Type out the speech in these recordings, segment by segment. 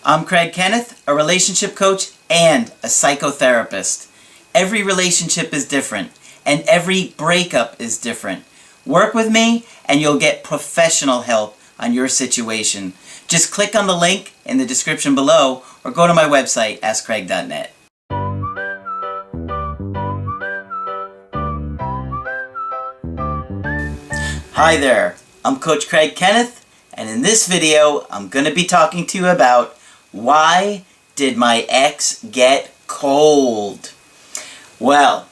I'm Craig Kenneth, a relationship coach and a psychotherapist. Every relationship is different, and every breakup is different. Work with me, and you'll get professional help on your situation. Just click on the link in the description below, or go to my website, askcraig.net. Hi there, I'm Coach Craig Kenneth, and in this video, I'm going to be talking to you about why did my ex get cold? Well,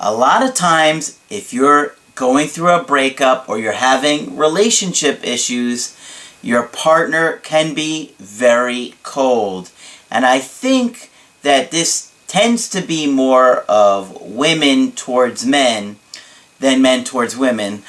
a lot of times, if you're going through a breakup or you're having relationship issues, your partner can be very cold. And I think that this tends to be more of women towards men than men towards women.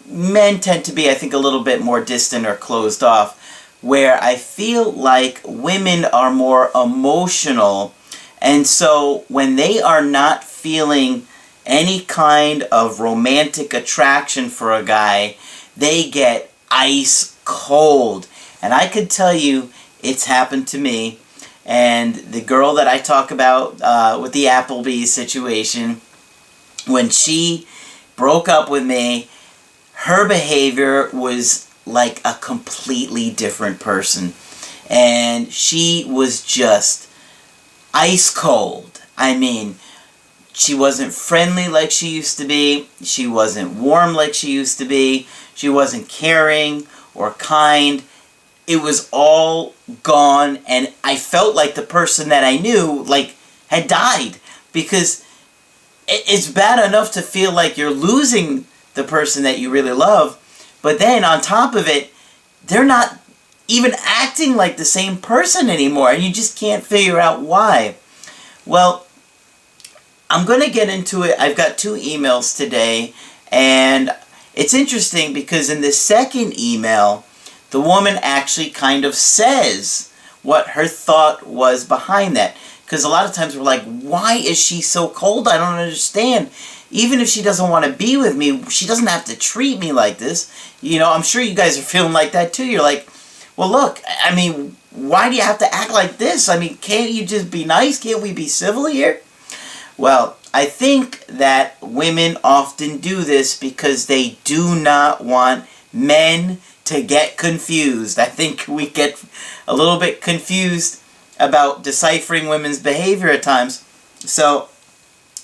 Men tend to be, I think, a little bit more distant or closed off, where I feel like women are more emotional, and so when they are not feeling any kind of romantic attraction for a guy, they get ice cold. And I could tell you it's happened to me. And the girl that I talk about with the Applebee's situation, when she broke up with me, her behavior was like a completely different person. And she was just ice cold. I mean, she wasn't friendly like she used to be. She wasn't warm like she used to be. She wasn't caring or kind. It was all gone, and I felt like the person that I knew, had died. Because it's bad enough to feel like you're losing the person that you really love, but then on top of it, they're not even acting like the same person anymore, and you just can't figure out why. Well, I'm going to get into it. I've got 2 emails today, and it's interesting because in the second email, the woman actually kind of says what her thought was behind that. Because a lot of times we're like, why is she so cold? I don't understand. Even if she doesn't want to be with me, she doesn't have to treat me like this. You know, I'm sure you guys are feeling like that too. You're like, well, look, I mean, why do you have to act like this? I mean, can't you just be nice? Can't we be civil here? Well, I think that women often do this because they do not want men to get confused. I think we get a little bit confused about deciphering women's behavior at times. So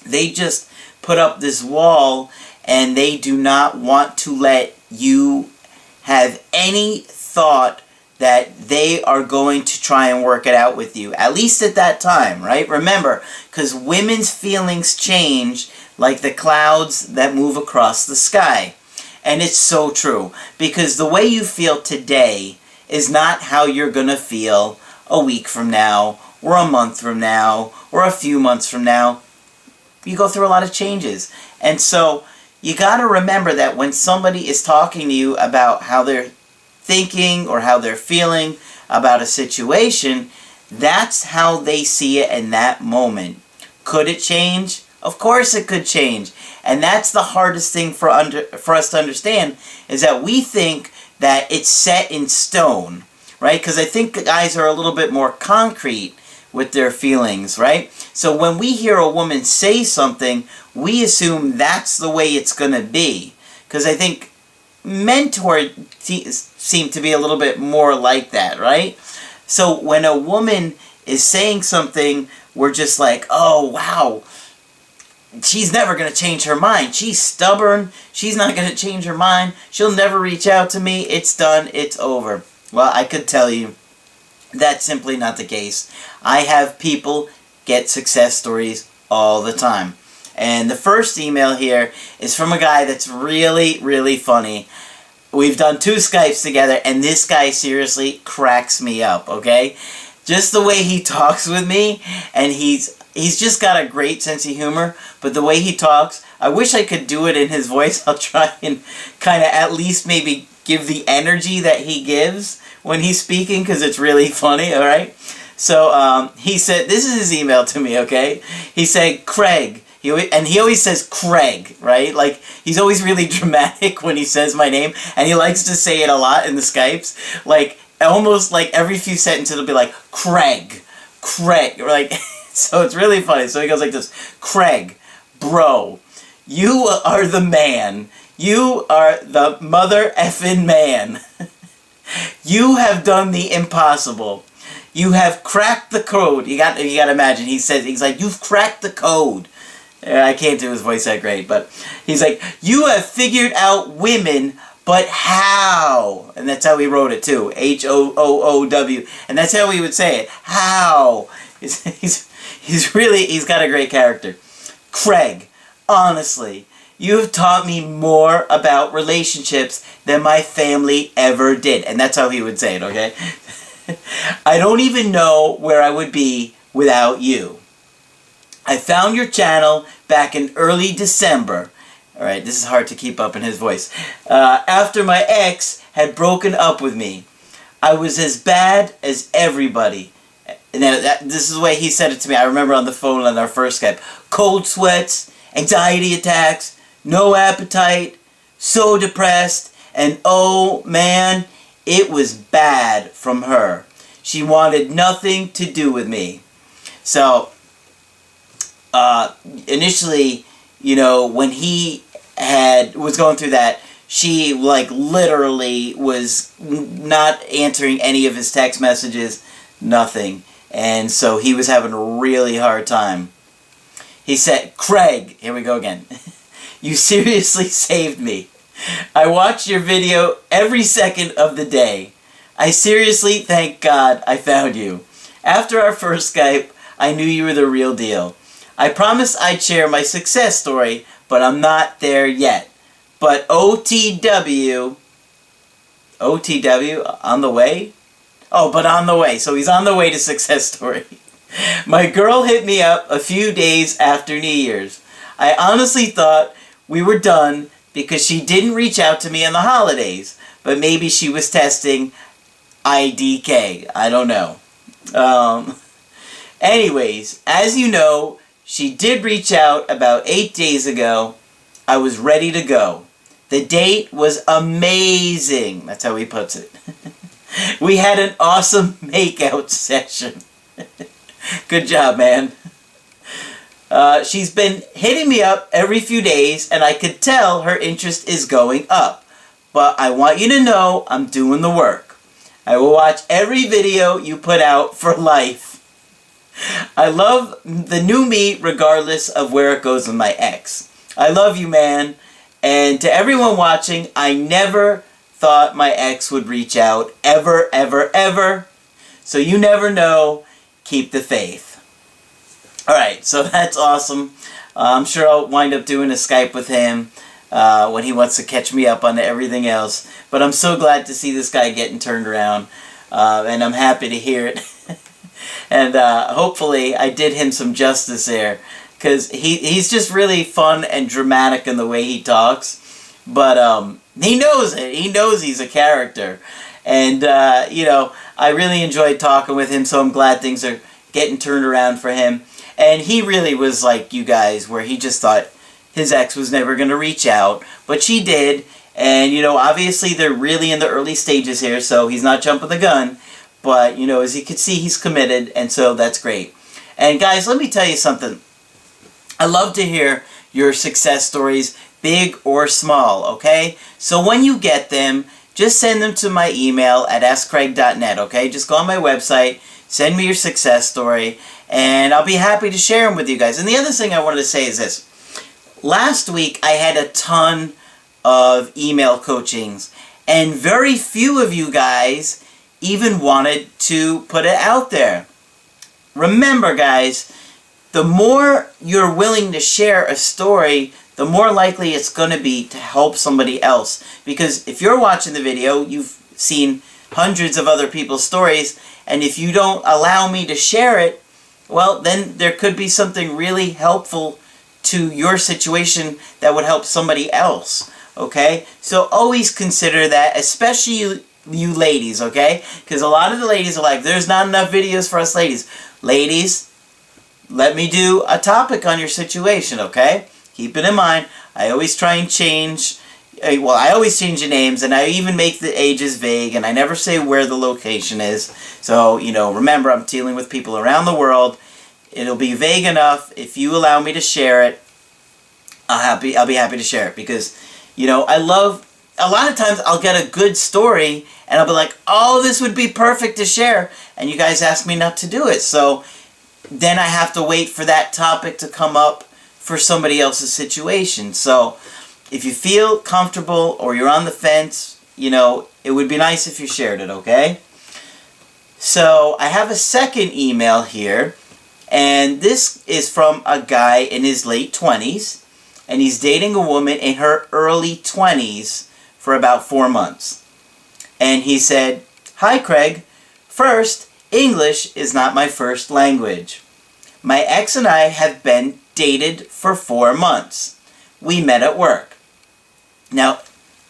they just put up this wall, and they do not want to let you have any thought that they are going to try and work it out with you, at least at that time, right? Remember, because women's feelings change like the clouds that move across the sky. And it's so true, because the way you feel today is not how you're going to feel a week from now, or a month from now, or a few months from now. You go through a lot of changes. And so you got to remember that when somebody is talking to you about how they're thinking or how they're feeling about a situation, that's how they see it in that moment. Could it change? Of course it could change. And that's the hardest thing for us to understand, is that we think that it's set in stone, right? Because I think guys are a little bit more concrete with their feelings, right? So when we hear a woman say something, we assume that's the way it's going to be. Because I think men seem to be a little bit more like that, right? So when a woman is saying something, we're just like, oh, wow, she's never going to change her mind. She's stubborn. She's not going to change her mind. She'll never reach out to me. It's done. It's over. Well, I could tell you that's simply not the case. I have people get success stories all the time. And the first email here is from a guy that's really, really funny. We've done 2 Skypes together, and this guy seriously cracks me up, okay? Just the way he talks with me, and he's just got a great sense of humor, but the way he talks, I wish I could do it in his voice. I'll try and kind of at least maybe give the energy that he gives when he's speaking, because it's really funny, all right? So he said, this is his email to me, okay? He said, Craig, he always says Craig, right? Like, he's always really dramatic when he says my name, and he likes to say it a lot in the Skypes. Like, almost like every few sentences it'll be like, Craig, like, so it's really funny. So he goes like this, Craig, bro, you are the man. You are the mother effing man. You have done the impossible. You have cracked the code. You got to imagine. He's like, you've cracked the code. I can't do his voice that great, but he's like, you have figured out women, but how? And that's how he wrote it too. H-O-O-O-W. And that's how he would say it. How? He's got a great character. Craig, honestly, you have taught me more about relationships than my family ever did. And that's how he would say it, okay? I don't even know where I would be without you. I found your channel back in early December. Alright, this is hard to keep up in his voice. After my ex had broken up with me. I was as bad as everybody. Now, this is the way he said it to me. I remember on the phone on our first Skype. Cold sweats, anxiety attacks, no appetite, so depressed, and oh man, it was bad from her. She wanted nothing to do with me. So, initially, you know, when he was going through that, she, like, literally was not answering any of his text messages, nothing. And so he was having a really hard time. He said, Craig, here we go again. You seriously saved me. I watch your video every second of the day. I seriously thank God I found you. After our first Skype, I knew you were the real deal. I promised I'd share my success story, but I'm not there yet. But OTW, on the way? Oh, but on the way. So he's on the way to success story. My girl hit me up a few days after New Year's. I honestly thought we were done because she didn't reach out to me on the holidays. But maybe she was testing IDK. I don't know. Anyways, as you know, she did reach out about 8 days ago. I was ready to go. The date was amazing. That's how he puts it. We had an awesome makeout session. Good job, man. She's been hitting me up every few days, and I could tell her interest is going up. But I want you to know I'm doing the work. I will watch every video you put out for life. I love the new me regardless of where it goes with my ex. I love you, man. And to everyone watching, I never thought my ex would reach out. Ever, ever, ever. So you never know. Keep the faith. Alright, so that's awesome. I'm sure I'll wind up doing a Skype with him when he wants to catch me up on everything else. But I'm so glad to see this guy getting turned around. And I'm happy to hear it. And hopefully I did him some justice there. Because he's just really fun and dramatic in the way he talks. But he knows it. He knows he's a character. And, you know, I really enjoyed talking with him. So I'm glad things are getting turned around for him. And he really was like you guys, where he just thought his ex was never going to reach out. But she did. And, you know, obviously they're really in the early stages here. So he's not jumping the gun. But, you know, as you can see, he's committed. And so that's great. And, guys, let me tell you something. I love to hear your success stories, big or small, okay? So when you get them, just send them to my email at askcraig.net, okay? Just go on my website, send me your success story, and I'll be happy to share them with you guys. And the other thing I wanted to say is this. Last week, I had a ton of email coachings, and very few of you guys even wanted to put it out there. Remember, guys, the more you're willing to share a story, the more likely it's going to be to help somebody else. Because if you're watching the video, you've seen hundreds of other people's stories, and if you don't allow me to share it, well, then there could be something really helpful to your situation that would help somebody else, okay? So always consider that, especially you ladies, okay? Because a lot of the ladies are like, there's not enough videos for us ladies. Ladies, let me do a topic on your situation, okay? Keep it in mind. I always try and change well, I always change the names, and I even make the ages vague, and I never say where the location is. So, remember, I'm dealing with people around the world. It'll be vague enough. If you allow me to share it, I'll be happy to share it, because, I love, a lot of times I'll get a good story, and I'll be like, oh, this would be perfect to share, and you guys ask me not to do it. So then I have to wait for that topic to come up for somebody else's situation. So if you feel comfortable or you're on the fence, it would be nice if you shared it, okay? So I have a second email here, and this is from a guy in his late 20s, and he's dating a woman in her early 20s for about 4 months. And he said, "Hi Craig, first, English is not my first language. My ex and I have been dated for 4 months. We met at work." Now,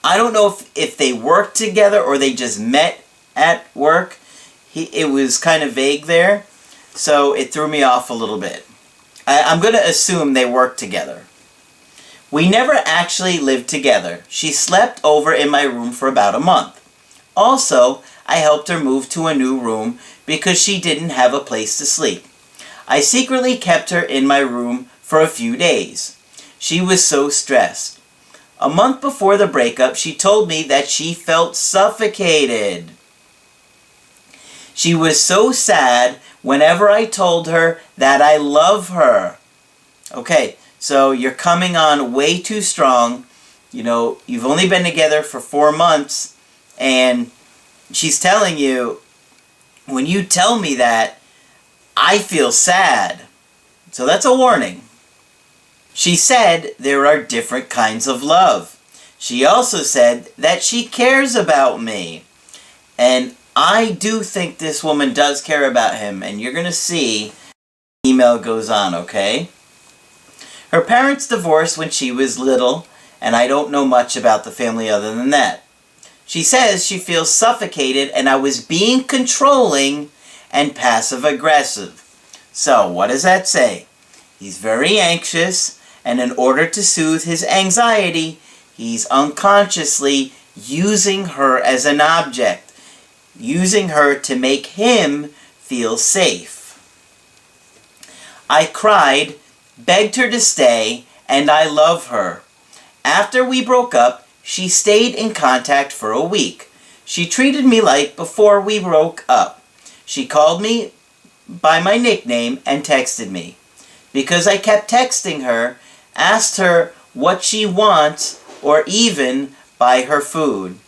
I don't know if they worked together or they just met at work. It was kind of vague there, so it threw me off a little bit. I'm going to assume they worked together. "We never actually lived together. She slept over in my room for about a month. Also, I helped her move to a new room because she didn't have a place to sleep. I secretly kept her in my room for a few days. She was so stressed. A month before the breakup, she told me that she felt suffocated. She was so sad whenever I told her that I love her." Okay, so you're coming on way too strong. You've only been together for 4 months, and she's telling you, when you tell me that, I feel sad. So that's a warning. She said there are different kinds of love. She also said that she cares about me. And I do think this woman does care about him, and you're going to see the email goes on, okay? "Her parents divorced when she was little, and I don't know much about the family other than that. She says she feels suffocated and I was being controlling and passive-aggressive." So, what does that say? He's very anxious, and in order to soothe his anxiety, he's unconsciously using her as an object, using her to make him feel safe. "I cried, begged her to stay, and I love her. After we broke up, she stayed in contact for a week. She treated me like before we broke up. She called me by my nickname and texted me. Because I kept texting her, asked her what she wants, or even buy her food.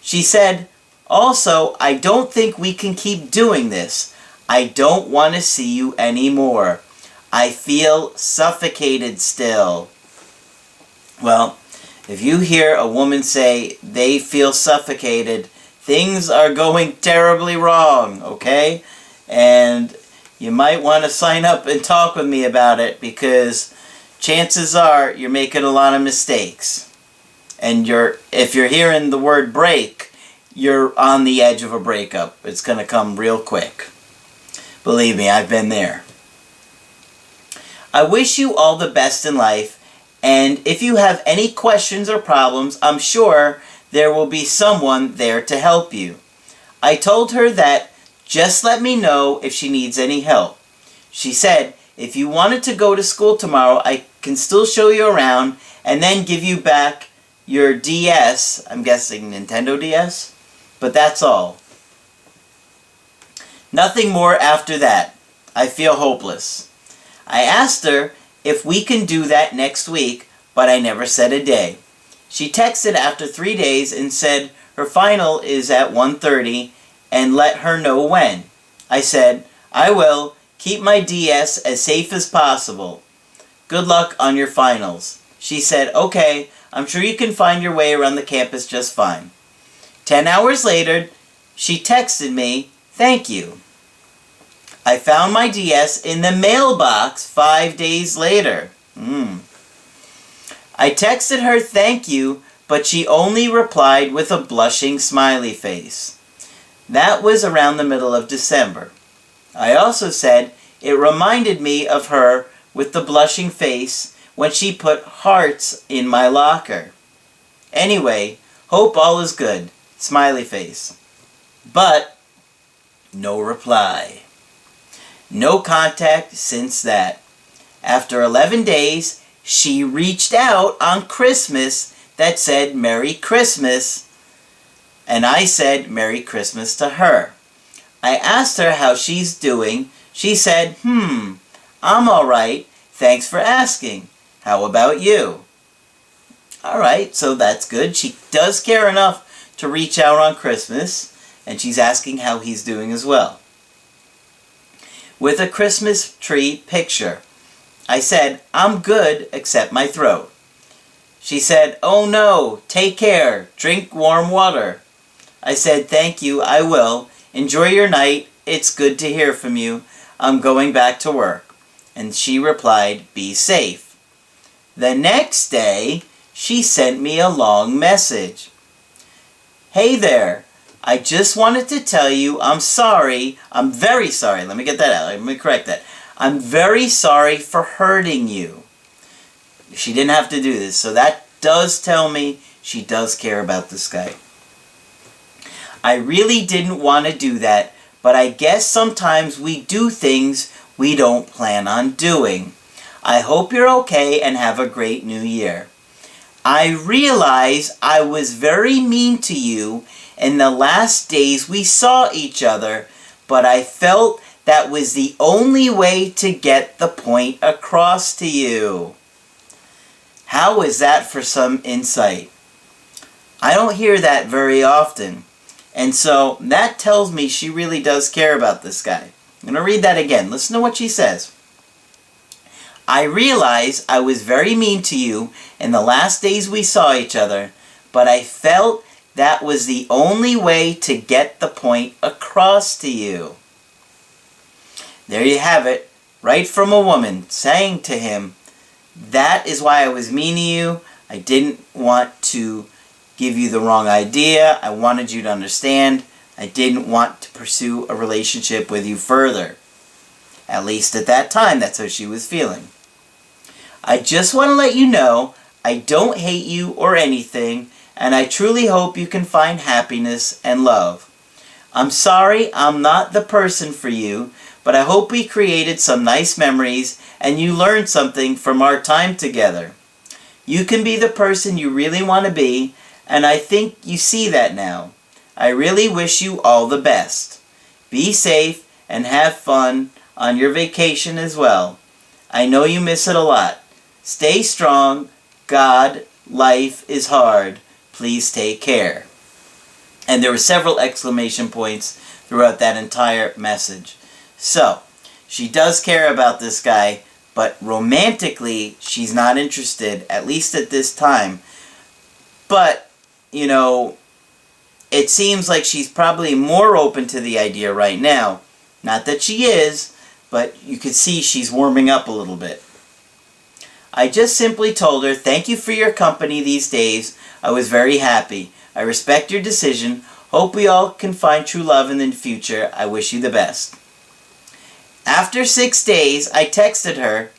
She said, also, I don't think we can keep doing this. I don't want to see you anymore. I feel suffocated still." Well, if you hear a woman say they feel suffocated, things are going terribly wrong, okay? And you might want to sign up and talk with me about it, because chances are you're making a lot of mistakes. And if you're hearing the word break, you're on the edge of a breakup. It's going to come real quick. Believe me, I've been there. "I wish you all the best in life, and if you have any questions or problems, I'm sure there will be someone there to help you. I told her that just let me know if she needs any help. She said, if you wanted to go to school tomorrow, I can still show you around and then give you back your DS." I'm guessing Nintendo DS? But that's all. "Nothing more after that. I feel hopeless. I asked her if we can do that next week, but I never said a day. She texted after 3 days and said her final is at 1:30 and let her know when. I said, I will. Keep my DS as safe as possible. Good luck on your finals. She said, okay, I'm sure you can find your way around the campus just fine. 10 hours later, she texted me, thank you. I found my DS in the mailbox 5 days later. I texted her thank you, but she only replied with a blushing smiley face. That was around the middle of December. I also said it reminded me of her with the blushing face when she put hearts in my locker. Anyway, hope all is good. Smiley face. But no reply. No contact since that. After 11 days, she reached out on Christmas that said Merry Christmas, and I said Merry Christmas to her. I asked her how she's doing. She said, I'm alright. Thanks for asking. How about you? Alright, so that's good. She does care enough to reach out on Christmas, and she's asking how he's doing as well. With a Christmas tree picture, I said, I'm good except my throat. She said, oh no, take care, drink warm water. I said, thank you, I will. Enjoy your night, it's good to hear from you. I'm going back to work. And she replied, be safe. The next day, she sent me a long message. Hey there, I just wanted to tell you I'm sorry. I'm very sorry. Let me get that out. Let me correct that. I'm very sorry for hurting you. She didn't have to do this, so that does tell me she does care about this guy. I really didn't want to do that, but I guess sometimes we do things we don't plan on doing. I hope you're okay and have a great new year. I realize I was very mean to you in the last days we saw each other, but I felt that was the only way to get the point across to you. How is that for some insight? I don't hear that very often. And so that tells me she really does care about this guy. I'm going to read that again. Listen to what she says. I realize I was very mean to you in the last days we saw each other, but I felt that was the only way to get the point across to you. There you have it, right from a woman saying to him, that is why I was mean to you. I didn't want to give you the wrong idea. I wanted you to understand. I didn't want to pursue a relationship with you further. At least at that time, that's how she was feeling. I just want to let you know I don't hate you or anything, and I truly hope you can find happiness and love. I'm sorry I'm not the person for you, but I hope we created some nice memories and you learned something from our time together. You can be the person you really want to be, and I think you see that now. I really wish you all the best. Be safe and have fun on your vacation as well. I know you miss it a lot. Stay strong. God, life is hard. Please take care. And there were several exclamation points throughout that entire message. So, she does care about this guy, but romantically, she's not interested, at least at this time. But, you know, it seems like she's probably more open to the idea right now. Not that she is, but you could see she's warming up a little bit. I just simply told her, thank you for your company these days. I was very happy. I respect your decision. Hope we all can find true love in the future. I wish you the best. After 6 days, I texted her,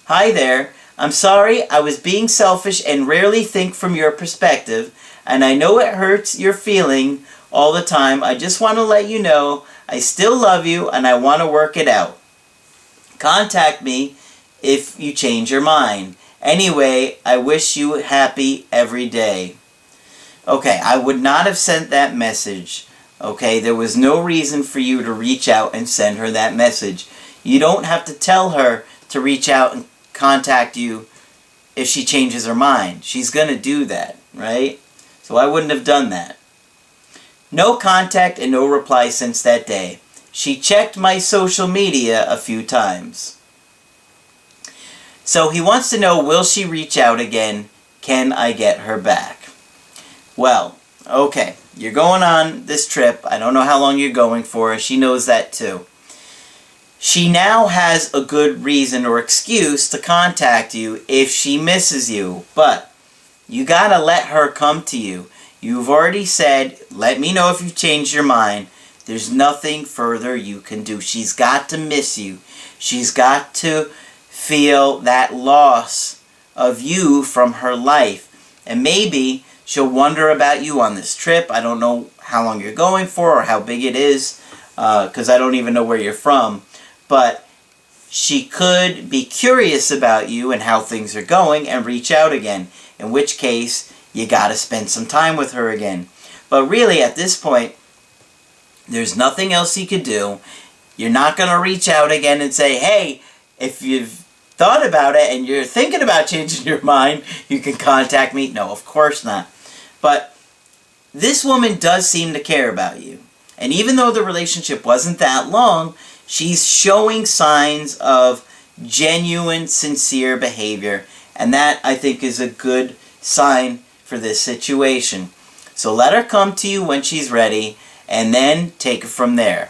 hi there. I'm sorry I was being selfish and rarely think from your perspective, and I know it hurts your feeling all the time. I just want to let you know I still love you and I want to work it out. Contact me if you change your mind. Anyway, I wish you happy every day. Okay, I would not have sent that message. Okay, there was no reason for you to reach out and send her that message. You don't have to tell her to reach out and contact you if she changes her mind. She's going to do that, right? So I wouldn't have done that. No contact and no reply since that day. She checked my social media a few times. So he wants to know, will she reach out again? Can I get her back? Well, okay, you're going on this trip. I don't know how long you're going for. She knows that too. She now has a good reason or excuse to contact you if she misses you. But you gotta let her come to you. You've already said, let me know if you've changed your mind. There's nothing further you can do. She's got to miss you. She's got to feel that loss of you from her life. And maybe She'll wonder about you on this trip. I don't know how long you're going for or how big it is, because I don't even know where you're from. But she could be curious about you and how things are going and reach out again, in which case you gotta spend some time with her again. But really, at this point, there's nothing else you could do. You're not gonna reach out again and say, hey, if you've thought about it and you're thinking about changing your mind, you can contact me. No, of course not. But this woman does seem to care about you. And even though the relationship wasn't that long, she's showing signs of genuine, sincere behavior. And that, I think, is a good sign for this situation. So let her come to you when she's ready, and then take it from there.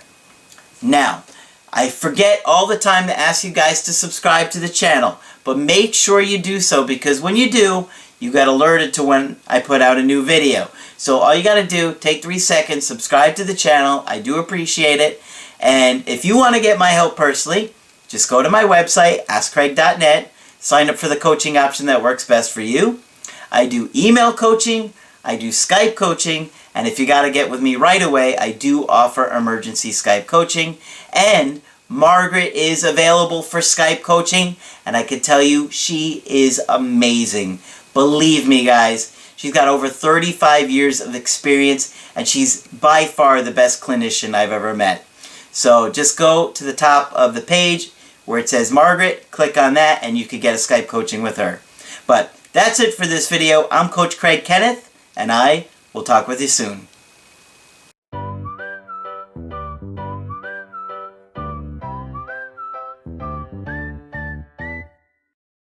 Now, I forget all the time to ask you guys to subscribe to the channel, but make sure you do so, because when you do, you get alerted to when I put out a new video. So all you got to do, take 3 seconds, subscribe to the channel. I do appreciate it. And if you want to get my help personally, just go to my website, askcraig.net, sign up for the coaching option that works best for you. I do email coaching, I do Skype coaching, and if you got to get with me right away, I do offer emergency Skype coaching. And Margaret is available for Skype coaching, and I can tell you she is amazing. Believe me, guys, she's got over 35 years of experience, and she's by far the best clinician I've ever met. So just go to the top of the page where it says Margaret, click on that, and you could get a Skype coaching with her. But that's it for this video. I'm Coach Craig Kenneth, and I will talk with you soon.